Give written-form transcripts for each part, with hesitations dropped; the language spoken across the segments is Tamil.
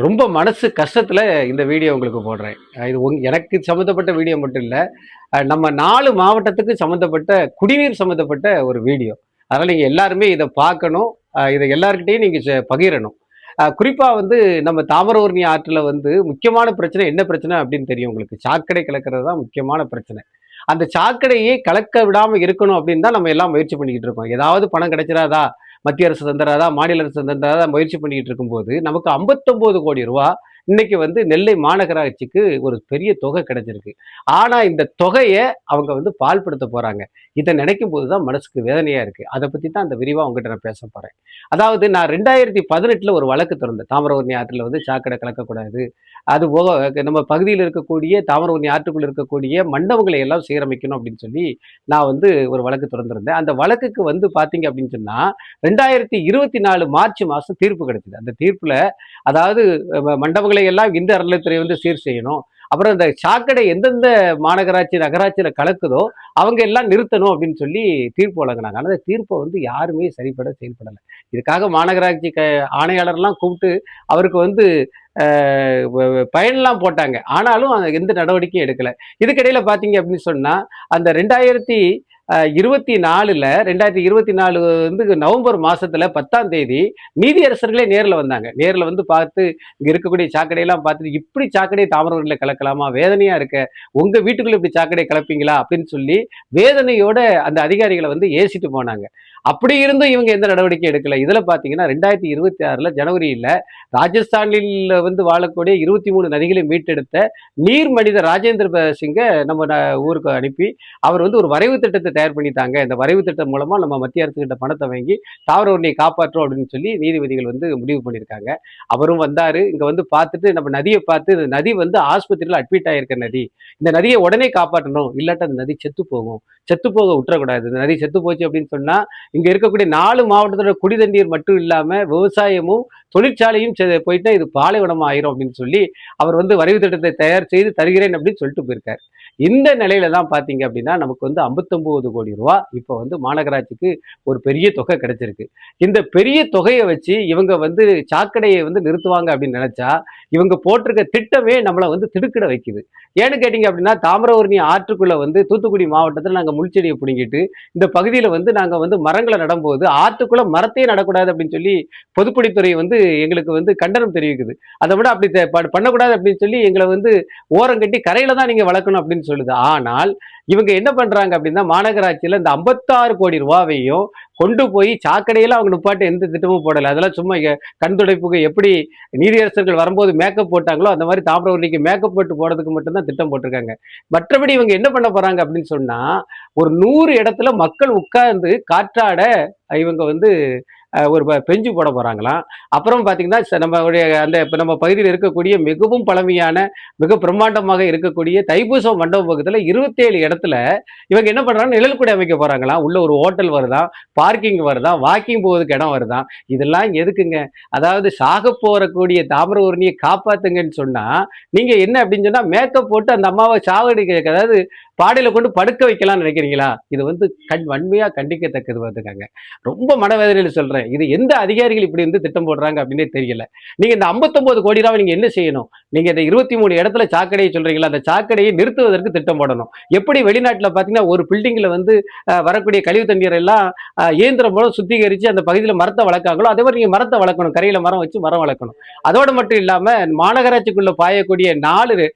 ரொம்ப மனசு கஷ்டத்துல இந்த வீடியோ உங்களுக்கு போடுறேன். இது எனக்கு சம்மந்தப்பட்ட வீடியோ மட்டும் இல்ல. நம்ம 4 மாவட்டத்துக்கு சம்மந்தப்பட்ட குடிநீர் சம்மந்தப்பட்ட ஒரு வீடியோ. அதனால நீங்க எல்லாருமே இத பார்க்கணும். இத எல்லார்கிட்டயும் நீங்க பகிரணும். குறிப்பா வந்து நம்ம தாமிரபரணி ஆற்றுல வந்து முக்கியமான பிரச்சனை என்ன பிரச்சனை அப்படின்னு தெரியும் உங்களுக்கு. சாக்கடை கலக்கிறது தான் முக்கியமான பிரச்சனை. அந்த சாக்கடையே கலக்க விடாம இருக்கணும் அப்படின்னு தான் நம்ம எல்லாம் முயற்சி பண்ணிக்கிட்டு இருக்கோம். ஏதாவது பணம் கிடைச்சிராதா? மத்திய அரசு தந்துராதா? மாநில அரசு தந்துராதா? முயற்சி பண்ணிக்கிட்டு இருக்கும்போது, நமக்கு 59 கோடி ரூபா இன்னைக்கு வந்து நெல்லை மாநகராட்சிக்கு ஒரு பெரிய தொகை கிடைச்சிருக்கு. ஆனா இந்த தொகைய அவங்க வந்து பாழ்படுத்த போறாங்க. இத நினைக்கும் போது தான் மனசுக்கு வேதனையா இருக்கு. அத பத்தி தான் அந்த விரிவா உங்ககிட்ட நான் பேச போறேன். அதாவது நான் 2018ல ஒரு வழக்கு தொறந்தேன். தாமிரபரணி ஆற்றுல வந்து சாக்கடை கலக்கக்கூடாது. அதுபோக நம்ம பகுதியில இருக்கக்கூடிய தாமிரபரணி ஆற்றுக்குள்ள இருக்கக்கூடிய மண்டபங்களை எல்லாம் சீரமைக்கணும் அப்படின்னு சொல்லி நான் வந்து ஒரு வழக்கு தொடர்ந்திருந்தேன். அந்த வழக்குக்கு வந்து பார்த்தீங்க அப்படின்னு சொன்னா 2024 மார்ச் மாசம் தீர்ப்பு கிடைச்சது. அந்த தீர்ப்புல அதாவது மண்டபங்களை எல்லாம் இந்து அறநிலையத்துறை வந்து சீர் செய்யணும். அப்புறம் இந்த சாக்கடை எந்தெந்த மாநகராட்சி, நகராட்சியில கலக்குதோ அவங்க எல்லாம் நிறுத்தணும் அப்படின்னு சொல்லி தீர்ப்பு வழங்கினாங்க. ஆனா அந்த தீர்ப்பை வந்து யாருமே சரிபட செயல்படல. இதுக்காக மாநகராட்சி ஆணையாளர்லாம் கூப்பிட்டு அவருக்கு வந்து பயன்லாம் போட்டாங்க. ஆனாலும் எந்த நடவடிக்கையும் எடுக்கல. இதுக்கிடையில பார்த்தீங்க அப்படின்னு சொன்னா, அந்த 2024 வந்து நவம்பர் மாசத்துல 10ஆம் தேதி நீதியரசர்களே நேர்ல வந்தாங்க. நேர்ல வந்து பார்த்து இங்க இருக்கக்கூடிய சாக்கடையெல்லாம் பார்த்துட்டு, "இப்படி சாக்கடையை தாமிரபரணியில கலக்கலாமா? வேதனையா இருக்க. உங்க வீட்டுக்குள்ள இப்படி சாக்கடை கலப்பீங்களா?" அப்படின்னு சொல்லி வேதனையோட அந்த அதிகாரிகள வந்து ஏசிட்டு போனாங்க. அப்படி இருந்தும் இவங்க எந்த நடவடிக்கையும் எடுக்கல. இதுல பார்த்தீங்கன்னா 2026ல ஜனவரியில ராஜஸ்தானில் வந்து வாழக்கூடிய 23 நதிகளை மீட்டெடுத்த நீர் மனிதர் ராஜேந்திர சிங்க நம்ம ஊருக்கு அனுப்பி அவர் வந்து ஒரு வரைவு திட்டத்தை தயார் பண்ணிட்டாங்க. இந்த வரைவு திட்டம் மூலமா நம்ம மத்திய அரசு கிட்ட பணத்தை வாங்கி தாவரவர்ணியை காப்பாற்றோம் அப்படின்னு சொல்லி நீதிபதிகள் வந்து முடிவு பண்ணியிருக்காங்க. அவரும் வந்தாரு. இங்க வந்து பார்த்துட்டு நம்ம நதியை பார்த்து இந்த நதி வந்து ஆஸ்பத்திரியில் அட்மிட் ஆயிருக்க நதி. இந்த நதியை உடனே காப்பாற்றணும். இல்லாட்ட அந்த நதி செத்து போகும். செத்து போக விட்டுறக்கூடாது. இந்த நதி செத்து போச்சு அப்படின்னு சொன்னா இங்க இருக்கக்கூடிய 4 மாவட்டத்தோட குடி தண்ணீர் மட்டும் இல்லாம விவசாயமும் தொழிற்சாலையும் போயிட்டா இது பாலைவனம் ஆயிரும் அப்படின்னு சொல்லி அவர் வந்து வரைவு திட்டத்தை தயார் செய்து தருகிறேன் அப்படின்னு சொல்லிட்டு போயிருக்காரு. இந்த நிலையில தான் பாத்தீங்க அப்படின்னா நமக்கு வந்து 59 கோடி ரூபாய் இப்போ வந்து மாநகராட்சிக்கு ஒரு பெரிய தொகை கிடைச்சிருக்கு. இந்த பெரிய தொகையை வச்சு இவங்க வந்து சாக்கடையை வந்து நிறுத்துவாங்க அப்படின்னு நினைச்சா இவங்க போட்டிருக்க திட்டமே நம்மளை வந்து திடுக்கிட வைக்குது. ஏன்னு கேட்டீங்க அப்படின்னா தாமிரபரணி ஆற்றுக்குள்ள வந்து தூத்துக்குடி மாவட்டத்தில் நாங்க முள்செடியை பிடுங்கிட்டு இந்த பகுதியில வந்து நாங்க வந்து மரங்களை நடும்போது ஆற்றுக்குள்ள மரத்தையே நடக்கூடாது அப்படின்னு சொல்லி பொதுப்பணித்துறை வந்து எங்களுக்கு வந்து கண்டனம் தெரிவிக்குது. அதை விட அப்படி பண்ணக்கூடாது அப்படின்னு சொல்லி எங்களை வந்து ஓரம் கட்டி கரையில தான் நீங்க வளர்க்கணும் அப்படின்னு சொல்லுது. ஆனால் இவங்க என்ன பண்றாங்க அப்படின்னா மாநகராட்சியில இந்த 56 கோடி ரூபாவையும் கொண்டு போய் சாக்கடையில அவங்க நிப்பாட்ட எந்த திட்டமும் போடல. அதெல்லாம் சும்மா கண் துடைப்புக்கு எப்படி நீதியரசர்கள் வரும்போது மேக்கப் போட்டாங்களோ அந்த மாதிரி தாமிரபரணிக்கு மேக்கப் போட்டு போடுறதுக்கு மட்டும்தான் திட்டம் போட்டிருக்காங்க. மற்றபடி இவங்க என்ன பண்ண போறாங்க அப்படின்னு சொன்னா ஒரு 100 இடத்துல மக்கள் உட்கார்ந்து காற்றாட இவங்க வந்து ஒரு பெஞ்சு போட போறாங்களாம். அப்புறம் பார்த்தீங்கன்னா நம்மளுடைய அந்த இப்போ நம்ம பகுதியில் இருக்கக்கூடிய மிகவும் பழமையான மிக பிரம்மாண்டமாக இருக்கக்கூடிய தைப்பூசம் மண்டபம் பக்கத்தில் 27 இடத்துல இவங்க என்ன பண்றாங்க நிழல் கூட அமைக்க போறாங்களாம். உள்ள ஒரு ஹோட்டல் வருதான், பார்க்கிங் வருதான், வாக்கிங் போவதுக்கு இடம் வருதான். இதெல்லாம் எதுக்குங்க? அதாவது சாக போறக்கூடிய தாமிரபரணியை காப்பாத்துங்கன்னு சொன்னா நீங்க என்ன அப்படின்னு சொன்னா மேக்கப் போட்டு அந்த அம்மாவை சாவடிக்க அதாவது பாடையில கொண்டு படுக்க வைக்கலாம்னு நினைக்கிறீங்களா? இது வந்து வன்மையா கண்டிக்கத்தக்கது பார்த்துக்காங்க. ரொம்ப மனவேதனையில சொல்றேன். இது எந்த அதிகாரிகள் இப்படி வந்து திட்டம் போடுறாங்க அப்படின்னே தெரியல. நீங்க இந்த 59 கோடி ரூபாய் நீங்க என்ன செய்யணும்? நீங்க இந்த 23 இடத்துல சாக்கடையை சொல்றீங்களா? அந்த சாக்கடையை நிறுத்துவதற்கு திட்டம் போடணும். எப்படி வெளிநாட்டுல பாத்தீங்கன்னா ஒரு பில்டிங்ல வந்து வரக்கூடிய கழிவு தண்ணீர் எல்லாம் இயந்திரம் மூலம் சுத்திகரிச்சு அந்த பகுதியில் மரத்தை வளர்க்காங்களோ அதே மாதிரி நீங்க மரத்தை வளர்க்கணும். கரையில மரம் வச்சு மரம் வளர்க்கணும். அதோட மட்டும் இல்லாம மாநகராட்சிக்குள்ள பாயக்கூடிய 4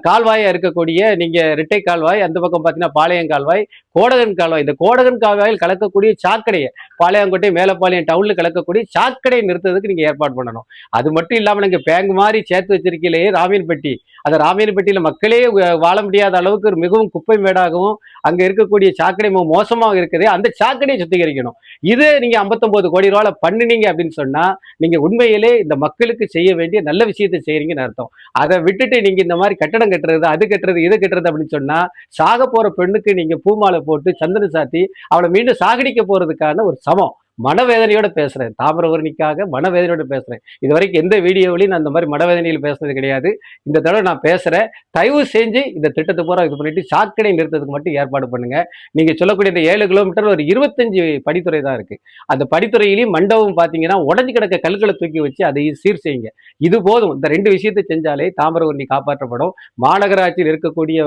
கால்வாயா இருக்கக்கூடிய நீங்க இரட்டை கால்வாய், அந்த பக்கம் பாத்தீங்கன்னா பாளையம் கால்வாய், கோடகன் கால்வாய். இந்த கோடகன் கால்வாயில் கலக்கக்கூடிய சாக்கடையை பாளையங்கோட்டை மேலப்பாளையம் டவுன்ல கலக்கக்கூடிய சாக்கடையை நிறுத்துறதுக்கு நீங்க ஏற்பாடு பண்ணணும். அது மட்டும் இல்லாம நீங்க பேங்க் மாதிரி சேர்த்து வச்சிருக்கீங்களே ராமியன்பட்டி, அந்த ராமியன்பட்டியில மக்களே வாழ முடியாத அளவுக்கு ஒரு மிகவும் குப்பை மேடாகவும் அங்க இருக்கக்கூடிய சாக்கடை மோசமாக இருக்குது. அந்த சாக்கடையை சுத்திகரிக்கணும். இது நீங்க 59 கோடி ரூபாய் பண்ணினீங்க அப்படின்னு சொன்னா நீங்க உண்மையிலே இந்த மக்களுக்கு செய்ய வேண்டிய நல்ல விஷயத்தை செய்யறீங்கன்னு அர்த்தம். அதை விட்டுட்டு நீங்க இந்த மாதிரி கட்டடம் கட்டுறது அது கட்டுறது இது கட்டுறது அப்படின்னு சொன்னா சாக போற பெண்ணுக்கு நீங்க பூமாலை போட்டு சந்தனம் சாத்தி அவளை மீண்டும் சாகடிக்க போறதுக்கான ஒரு சமம். மனவேதனையோட பேசுறேன். தாமிரபரணிக்காக மனவேதனையோட பேசுறேன். இது வரைக்கும் எந்த வீடியோவிலையும் நான் இந்த மாதிரி மனவேதனையில் பேசுனது கிடையாது. இந்த தடவை நான் பேசுறேன். தயவு செஞ்சு இந்த திட்டத்தை பூரா இது பண்ணிட்டு சாக்கடை நிறுத்தத்துக்கு மட்டும் ஏற்பாடு பண்ணுங்க. நீங்க சொல்லக்கூடிய இந்த 7 கிலோமீட்டர் ஒரு 25 படித்துறை தான் இருக்கு. அந்த படித்துறையிலையும் மண்டபம் பார்த்தீங்கன்னா உடஞ்சு கிடக்க கல்களை தூக்கி வச்சு அதை சீர் செய்யுங்க. இது போதும். இந்த 2 விஷயத்தை செஞ்சாலே தாமிரபரணி காப்பாற்றப்படும். மாநகராட்சியில் இருக்கக்கூடிய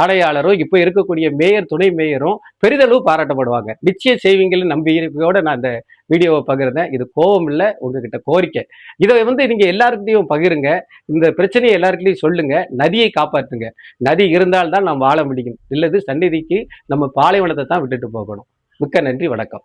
ஆணையாளரும் இப்ப இருக்கக்கூடிய மேயர், துணை மேயரும் பெரிதளவு பாராட்டப்படுவாங்க. நிச்சயம் செய்வீங்கன்னு நம்பிக்கையோட நான் இந்த வீடியோவை பகிர்ந்தேன். இது கோபம் இல்லை, உங்ககிட்ட கோரிக்கை. இதை நீங்க எல்லாருக்கிட்டையும் பகிருங்க. இந்த பிரச்சனையை எல்லாருக்கிட்டையும் சொல்லுங்க. நதியை காப்பாற்றுங்க. நதி இருந்தால்தான் நாம் வாழ முடியும். இல்லது சந்நிதிக்கு நம்ம பாலைவனத்தை தான் விட்டுட்டு போகணும். மிக்க நன்றி, வணக்கம்.